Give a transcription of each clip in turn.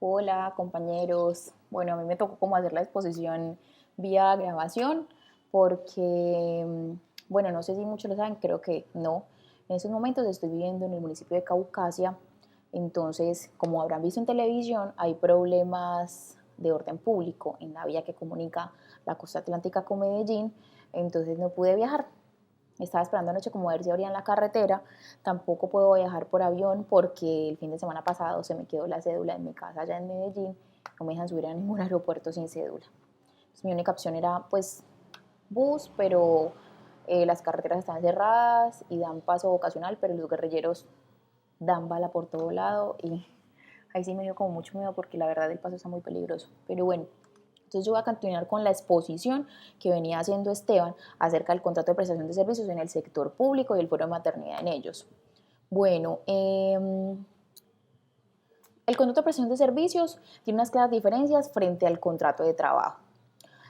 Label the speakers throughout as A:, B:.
A: Hola compañeros, bueno, a mí me tocó como hacer la exposición vía grabación porque, bueno, no sé si muchos lo saben, creo que no. En estos momentos estoy viviendo en el municipio de Caucasia, entonces, como habrán visto en televisión, hay problemas de orden público en la vía que comunica la costa atlántica con Medellín, entonces no pude viajar. Estaba esperando anoche como a ver si abrían la carretera. Tampoco puedo viajar por avión porque el fin de semana pasado se me quedó la cédula en mi casa allá en Medellín. No me dejan subir a ningún aeropuerto sin cédula. Entonces, mi única opción era pues bus, pero las carreteras están cerradas y dan paso ocasional, pero los guerrilleros dan bala por todo lado y ahí sí me dio como mucho miedo porque la verdad el paso está muy peligroso. Pero bueno, entonces yo voy a continuar con la exposición que venía haciendo Esteban acerca del contrato de prestación de servicios en el sector público y el foro de maternidad en ellos. Bueno, el contrato de prestación de servicios tiene unas claras diferencias frente al contrato de trabajo.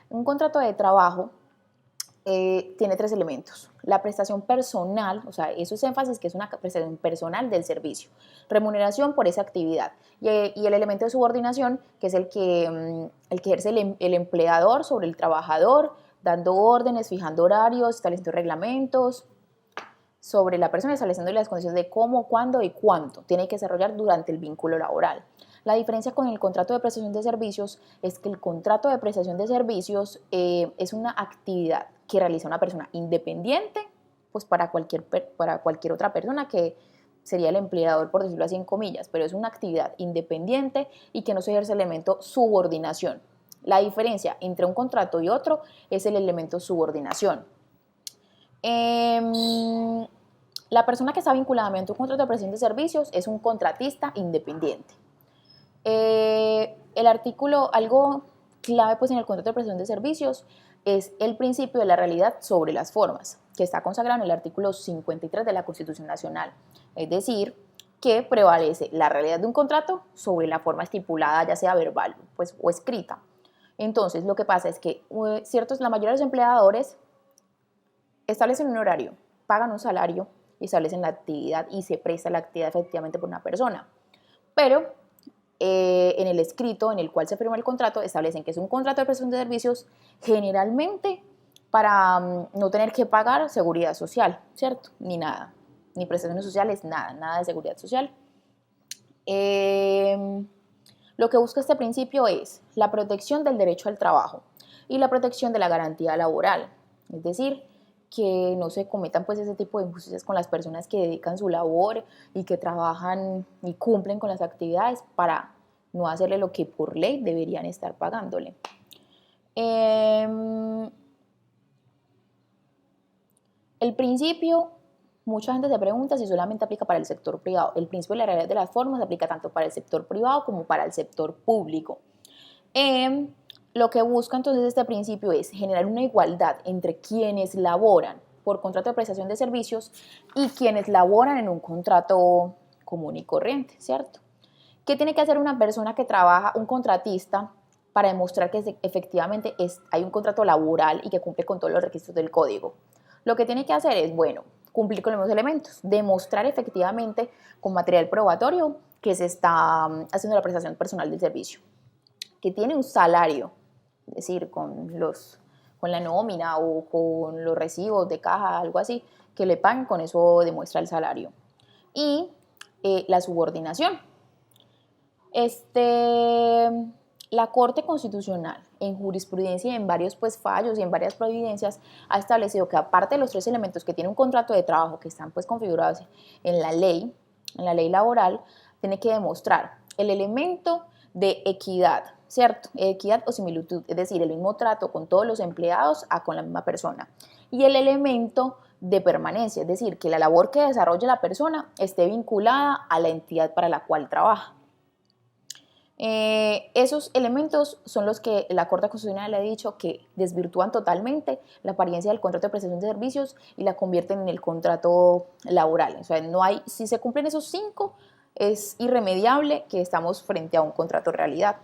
A: Un contrato de trabajo tiene tres elementos. La prestación personal, o sea, eso es énfasis que es una prestación personal del servicio. Remuneración por esa actividad. Y el elemento de subordinación, que es el que ejerce el empleador sobre el trabajador, dando órdenes, fijando horarios, estableciendo reglamentos sobre la persona, estableciendo las condiciones de cómo, cuándo y cuánto tiene que desarrollar durante el vínculo laboral. La diferencia con el contrato de prestación de servicios es que el contrato de prestación de servicios es una actividad que realiza una persona independiente, pues para cualquier otra persona que sería el empleador, por decirlo así en comillas, pero es una actividad independiente y que no se ejerce el elemento subordinación. La diferencia entre un contrato y otro es el elemento subordinación. La persona que está vinculada mediante un contrato de prestación de servicios es un contratista independiente. El artículo, algo clave pues en el contrato de prestación de servicios es el principio de la realidad sobre las formas, que está consagrado en el artículo 53 de la Constitución Nacional. Es decir, que prevalece la realidad de un contrato sobre la forma estipulada, ya sea verbal pues, o escrita. Entonces, lo que pasa es que la mayoría de los empleadores establecen un horario, pagan un salario y establecen la actividad y se presta la actividad efectivamente por una persona. Pero en el escrito en el cual se firma el contrato establecen que es un contrato de prestación de servicios generalmente para no tener que pagar seguridad social, ¿cierto? Ni nada, ni prestaciones sociales, nada de seguridad social. Lo que busca este principio es la protección del derecho al trabajo y la protección de la garantía laboral, es decir, que no se cometan pues ese tipo de injusticias con las personas que dedican su labor y que trabajan y cumplen con las actividades para no hacerle lo que por ley deberían estar pagándole. El principio, mucha gente se pregunta si solamente aplica para el sector privado. El principio de la realidad de las formas aplica tanto para el sector privado como para el sector público. Lo que busca entonces este principio es generar una igualdad entre quienes laboran por contrato de prestación de servicios y quienes laboran en un contrato común y corriente, ¿cierto? ¿Qué tiene que hacer una persona que trabaja, un contratista, para demostrar que efectivamente hay un contrato laboral y que cumple con todos los requisitos del código? Lo que tiene que hacer es, bueno, cumplir con los mismos elementos, demostrar efectivamente con material probatorio que se está haciendo la prestación personal del servicio, que tiene un salario, es decir, con la nómina o con los recibos de caja, algo así, que le paguen, con eso demuestra el salario. Y la subordinación. La Corte Constitucional, en jurisprudencia y en varios pues, fallos y en varias providencias, ha establecido que aparte de los tres elementos que tiene un contrato de trabajo que están pues, configurados en la ley laboral, tiene que demostrar el elemento de equidad, ¿cierto? Equidad o similitud, es decir, el mismo trato con todos los empleados a con la misma persona. Y el elemento de permanencia, es decir, que la labor que desarrolla la persona esté vinculada a la entidad para la cual trabaja. Esos elementos son los que la Corte Constitucional ha dicho que desvirtúan totalmente la apariencia del contrato de prestación de servicios y la convierten en el contrato laboral. O sea, si se cumplen esos 5, es irremediable que estamos frente a un contrato realidad.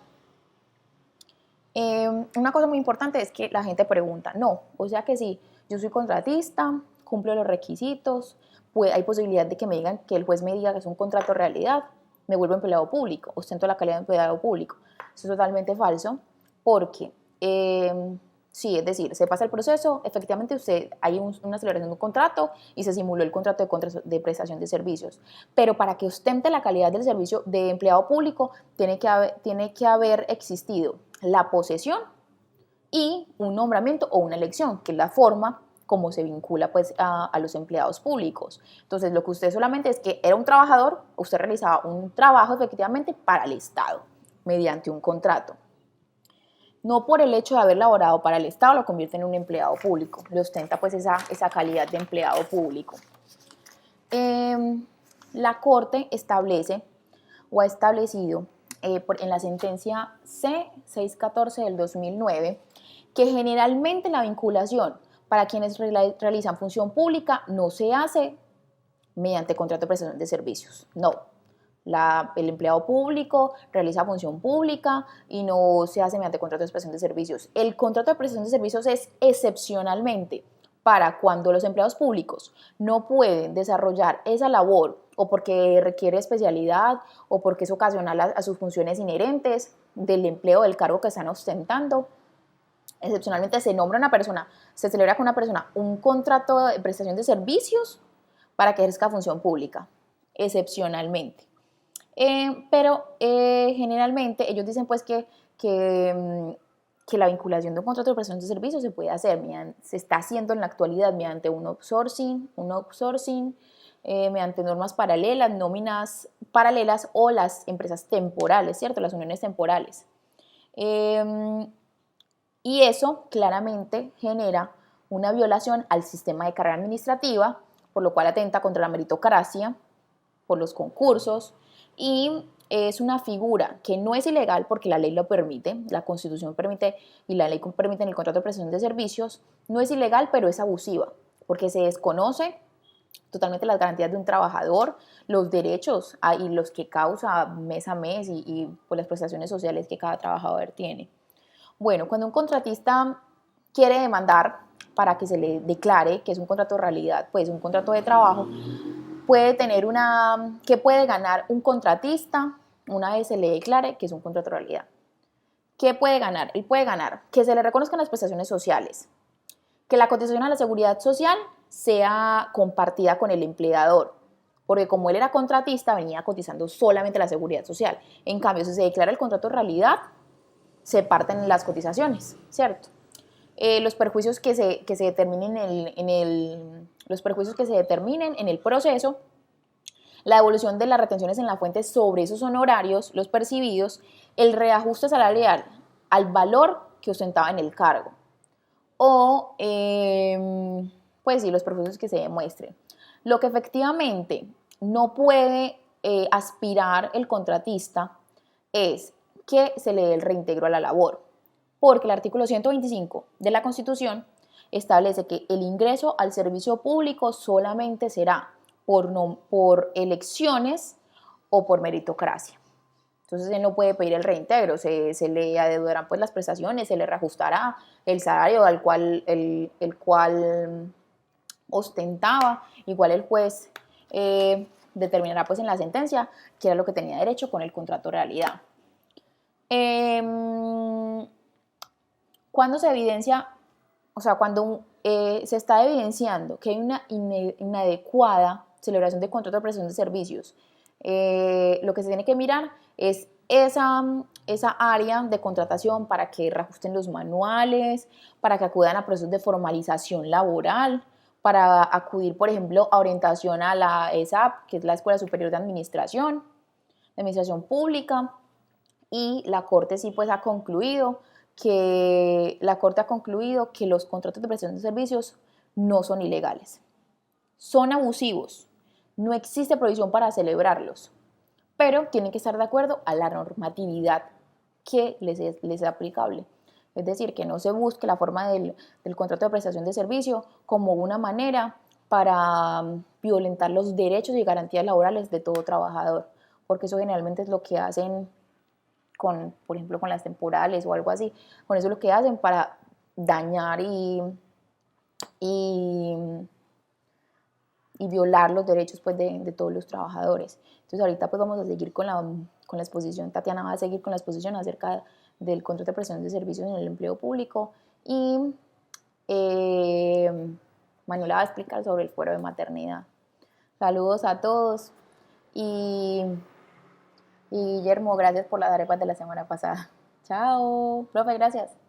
A: Una cosa muy importante es que la gente pregunta, no, o sea que si yo soy contratista, cumplo los requisitos, pues hay posibilidad de que me digan, que el juez me diga que es un contrato realidad. me vuelvo empleado público, ostento la calidad de empleado público. Eso es totalmente falso porque, sí, es decir, se pasa el proceso, efectivamente hay una celebración de un contrato y se simuló el contrato de prestación de servicios, pero para que ostente la calidad del servicio de empleado público tiene que haber existido la posesión y un nombramiento o una elección, que es la forma como se vincula pues a los empleados públicos. Entonces, lo que usted solamente es que era un trabajador, usted realizaba un trabajo efectivamente para el Estado, mediante un contrato. No por el hecho de haber laborado para el Estado lo convierte en un empleado público, le ostenta pues esa calidad de empleado público. La Corte establece o ha establecido en la sentencia C614 del 2009 que generalmente la vinculación para quienes realizan función pública no se hace mediante contrato de prestación de servicios, no. El empleado público realiza función pública y no se hace mediante contrato de prestación de servicios. El contrato de prestación de servicios es excepcionalmente para cuando los empleados públicos no pueden desarrollar esa labor o porque requiere especialidad o porque es ocasional a sus funciones inherentes del empleo del cargo que están ostentando. Excepcionalmente se nombra una persona, se celebra con una persona un contrato de prestación de servicios para que ejerza función pública, excepcionalmente. Pero generalmente ellos dicen pues que la vinculación de un contrato de prestación de servicios se puede hacer, se está haciendo en la actualidad mediante un outsourcing, mediante normas paralelas, nóminas paralelas o las empresas temporales, ¿cierto? Las uniones temporales. Y eso claramente genera una violación al sistema de carrera administrativa, por lo cual atenta contra la meritocracia, por los concursos, y es una figura que no es ilegal porque la ley lo permite, la Constitución permite y la ley permite en el contrato de prestación de servicios, no es ilegal, pero es abusiva, porque se desconoce totalmente las garantías de un trabajador, los derechos y los que causa mes a mes y pues, las prestaciones sociales que cada trabajador tiene. Bueno, cuando un contratista quiere demandar para que se le declare que es un contrato de realidad, pues un contrato de trabajo, ¿qué puede ganar un contratista una vez se le declare que es un contrato de realidad? ¿Qué puede ganar? Él puede ganar que se le reconozcan las prestaciones sociales, que la cotización a la seguridad social sea compartida con el empleador, porque como él era contratista venía cotizando solamente la seguridad social. En cambio, si se declara el contrato de realidad, se parten las cotizaciones, ¿cierto? Los perjuicios que se determinen los perjuicios que se determinen en el proceso, la devolución de las retenciones en la fuente sobre esos honorarios, los percibidos, el reajuste salarial al valor que ostentaba en el cargo, o pues sí, los perjuicios que se demuestren. Lo que efectivamente no puede aspirar el contratista es que se le dé el reintegro a la labor, porque el artículo 125 de la Constitución establece que el ingreso al servicio público solamente será por elecciones o por meritocracia. Entonces él no puede pedir el reintegro, se le adeudarán pues las prestaciones, se le reajustará el salario al cual, el cual ostentaba, igual el juez determinará pues en la sentencia que era lo que tenía derecho con el contrato de realidad. Cuando se evidencia, o sea, cuando se está evidenciando que hay una inadecuada celebración de contrato de prestación de servicios, lo que se tiene que mirar es esa área de contratación para que reajusten los manuales, para que acudan a procesos de formalización laboral, para acudir, por ejemplo, a orientación a la ESAP, que es la Escuela Superior de Administración Pública, y la Corte sí pues ha concluido que los contratos de prestación de servicios no son ilegales, son abusivos, no existe prohibición para celebrarlos, pero tienen que estar de acuerdo a la normatividad que les es aplicable. Es decir, que no se busque la forma del contrato de prestación de servicio como una manera para violentar los derechos y garantías laborales de todo trabajador, porque eso generalmente es lo que hacen por ejemplo, con las temporales o algo así. Con eso es lo que hacen para dañar y y violar los derechos pues, de todos los trabajadores. Entonces ahorita pues vamos a seguir con la exposición, Tatiana va a seguir con la exposición acerca del contrato de prestación de servicios en el empleo público y Manuela va a explicar sobre el fuero de maternidad. Saludos a todos y, y Guillermo, gracias por las arepas de la semana pasada. Chao, profe, gracias.